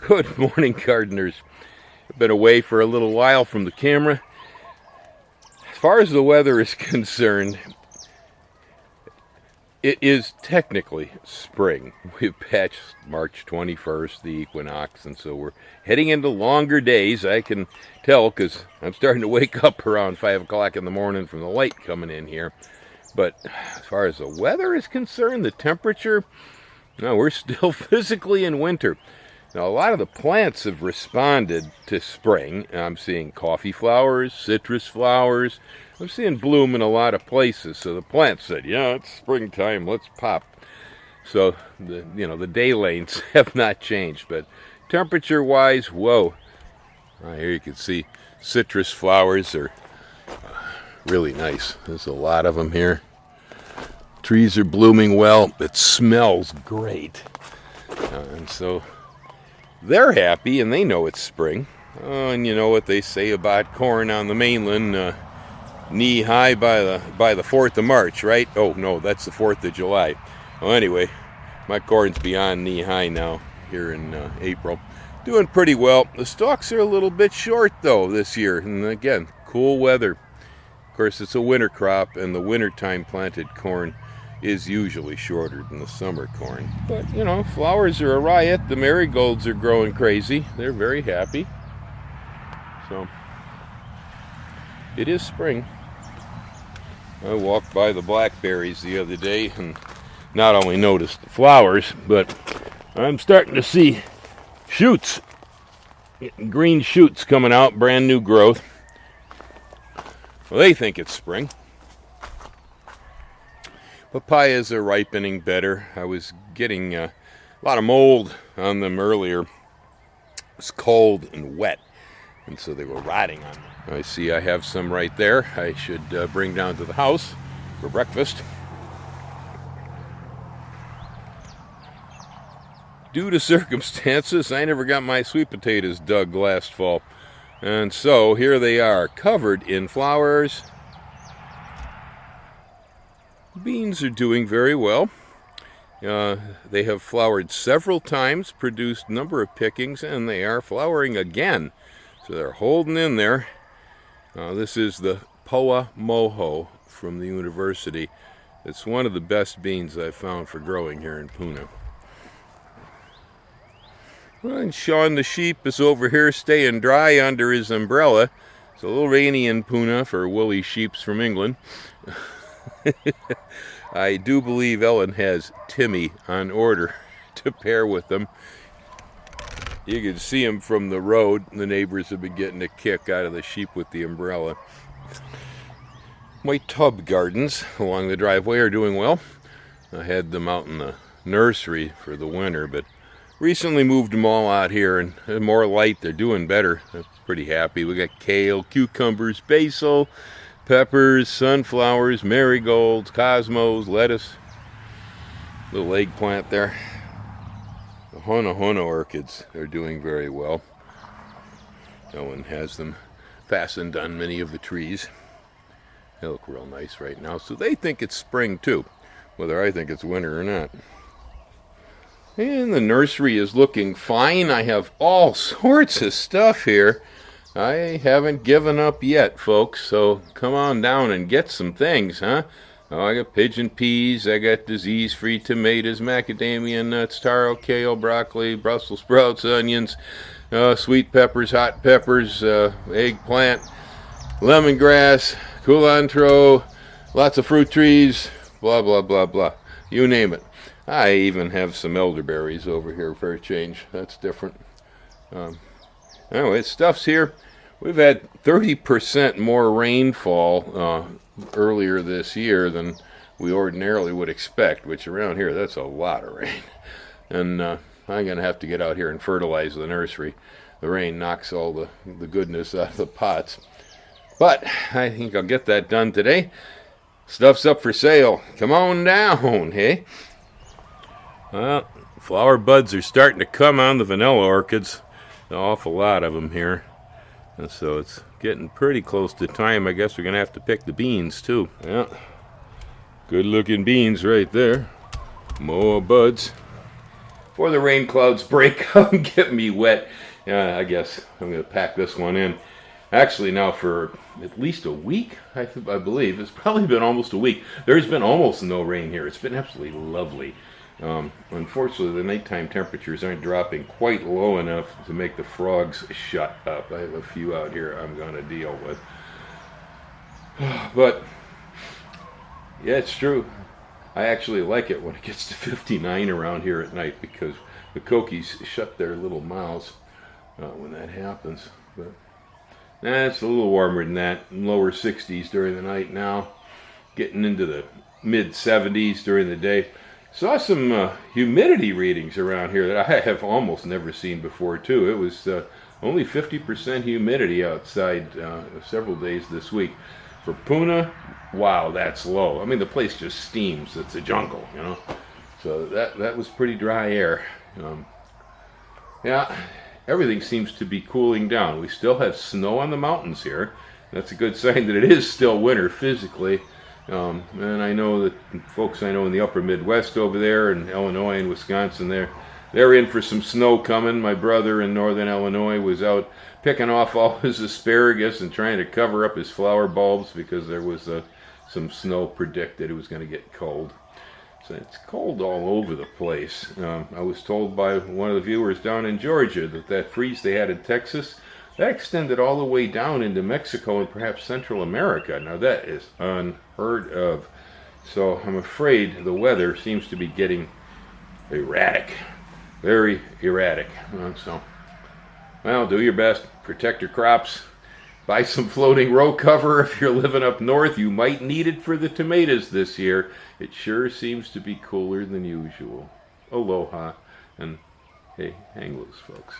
Good morning, gardeners. I've been away for a little while from the camera. As far as the weather is concerned, it is technically spring. We've passed March 21st, the equinox, and so we're heading into longer days. I can tell because I'm starting to wake up around 5 o'clock in the morning from the light coming in here. But as far as the weather is concerned, the temperature, no, we're still physically in winter. Now, a lot of the plants have responded to spring. I'm seeing coffee flowers, citrus flowers. I'm seeing bloom in a lot of places. So the plants said, yeah, it's springtime, let's pop. So, the day lanes have not changed. But temperature-wise, whoa. Right here you can see citrus flowers are really nice. There's a lot of them here. Trees are blooming well. It smells great. And so they're happy and they know it's spring. And you know what they say about corn on the mainland, knee high by the 4th of March, right? Oh no, that's the 4th of July. Well, anyway, my corn's beyond knee high now here in April. Doing pretty well. The stalks are a little bit short though this year, and again, cool weather. Of course, it's a winter crop, and the wintertime planted corn is usually shorter than the summer corn. But, flowers are a riot. The marigolds are growing crazy. They're very happy. So, it is spring. I walked by the blackberries the other day and not only noticed the flowers, but I'm starting to see shoots. Green shoots coming out, brand new growth. Well, they think it's spring. Papayas are ripening better. I was getting a lot of mold on them earlier. It was cold and wet, and so they were rotting on me. I see I have some right there. I should bring down to the house for breakfast. Due to circumstances, I never got my sweet potatoes dug last fall. And so here they are, covered in flowers. Beans are doing very well. They have flowered several times, produced a number of pickings, and they are flowering again. So they're holding in there. This is the Poa Moho from the university. It's one of the best beans I've found for growing here in Puna. Well, and Sean the sheep is over here staying dry under his umbrella. It's a little rainy in Puna for woolly sheeps from England. I do believe Ellen has Timmy on order to pair with them. You can see him from the road. The neighbors have been getting a kick out of the sheep with the umbrella. My tub gardens along the driveway are doing well. I had them out in the nursery for the winter, but recently moved them all out here, and more light, they're doing better. I'm pretty happy. We got kale, cucumbers, basil, peppers, sunflowers, marigolds, cosmos, lettuce, little eggplant there. The Hona orchids are doing very well. No one has them fastened on many of the trees. They look real nice right now. So they think it's spring too, whether I think it's winter or not. And the nursery is looking fine. I have all sorts of stuff here. I haven't given up yet, folks, so come on down and get some things, huh? Oh, I got pigeon peas, I got disease-free tomatoes, macadamia nuts, taro, kale, broccoli, Brussels sprouts, onions, sweet peppers, hot peppers, eggplant, lemongrass, culantro, lots of fruit trees, blah, blah, blah, blah. You name it. I even have some elderberries over here for a change. That's different. Anyway, stuff's here. We've had 30% more rainfall earlier this year than we ordinarily would expect, which around here, that's a lot of rain. And I'm going to have to get out here and fertilize the nursery. The rain knocks all the goodness out of the pots. But I think I'll get that done today. Stuff's up for sale. Come on down, hey? Well, flower buds are starting to come on the vanilla orchids. An awful lot of them here. And so it's getting pretty close to time. I guess we're going to have to pick the beans too. Yeah. Good looking beans right there. More buds. before the rain clouds break out and get me wet, I guess I'm going to pack this one in. Actually, now for at least a week, I believe. It's probably been almost a week. There's been almost no rain here. It's been absolutely lovely. Unfortunately, the nighttime temperatures aren't dropping quite low enough to make the frogs shut up. I have a few out here I'm going to deal with. But, yeah, it's true. I actually like it when it gets to 59 around here at night because the cokies shut their little mouths when that happens. But it's a little warmer than that. Lower 60s during the night now. Getting into the mid 70s during the day. Saw some humidity readings around here that I have almost never seen before, too. It was only 50% humidity outside several days this week. For Puna, wow, that's low. I mean, the place just steams. It's a jungle, you know. So that was pretty dry air. Yeah, everything seems to be cooling down. We still have snow on the mountains here. That's a good sign that it is still winter physically. And I know that folks I know in the upper Midwest over there, in Illinois and Wisconsin, they're in for some snow coming. My brother in northern Illinois was out picking off all his asparagus and trying to cover up his flower bulbs because there was some snow predicted. It was going to get cold. So it's cold all over the place. I was told by one of the viewers down in Georgia that freeze they had in Texas, that extended all the way down into Mexico and perhaps Central America. Now that is unheard of. So I'm afraid the weather seems to be getting erratic. Very erratic. So, well, do your best. Protect your crops. Buy some floating row cover if you're living up north. You might need it for the tomatoes this year. It sure seems to be cooler than usual. Aloha. And hey, hang loose, folks.